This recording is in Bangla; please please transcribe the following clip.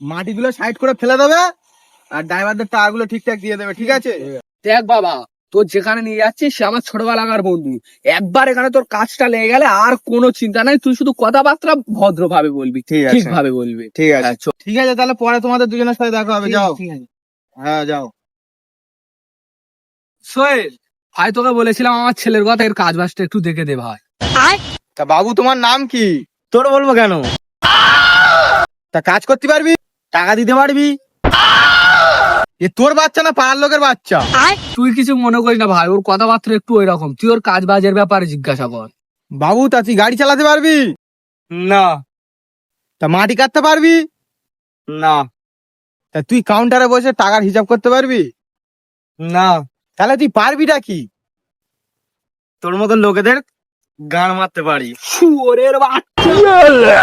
মাটিগুলো সাইড করে ফেলে দেবে আর ড্রাইভারদের টাকাগুলো ঠিকঠাক দিয়ে দেবে, ঠিক আছে? দেখ বাবা, তোর যেখানে নিয়ে যাচ্ছিস সে আমার ছোটবেলাকার বন্ধু। একবার এখানে তোর কাজটা লেগে গেলে আর কোনো চিন্তা নাই, তুই শুধু কথাবার্তা ভদ্রভাবে বলবি, ঠিক আছে। ঠিকভাবে বলবি। ঠিক আছে, হ্যাঁ, চল। ঠিক আছে, তাহলে পরে তোমাদের দুজনের সাথে দেখা হবে, যাও। ঠিক আছে। হ্যাঁ, যাও। সোহেল ভাই, তোকে বলেছিলাম আমার ছেলের কথা, এর কাজ বাজটা একটু দেখে দে ভাই। তা বাবু, তোমার নাম কি? তোর বলবো কেন? তা কাজ করতে পারবি? টাকা দিতে পারবি? এ তোর বাচ্চা না পাড়ার লোকের বাচ্চা? তুই কিছু মনে করিস না ভাই, ওর কথাবার্তা একটু ওইরকম, তুই ওর কাজ বাজের ব্যাপারে জিজ্ঞাসা কর। বাবু, তা তুই গাড়ি চালাতে পারবি? না। তা মাটি কাটতে পারবি? না। তা তুই কাউন্টারে বসে টাকার হিসাব করতে পারবি? না। তাহলে তুই পারবিটা কি? তোর মতো লোকেদের গান মারতে পারি। শুয়োরের বাচ্চা।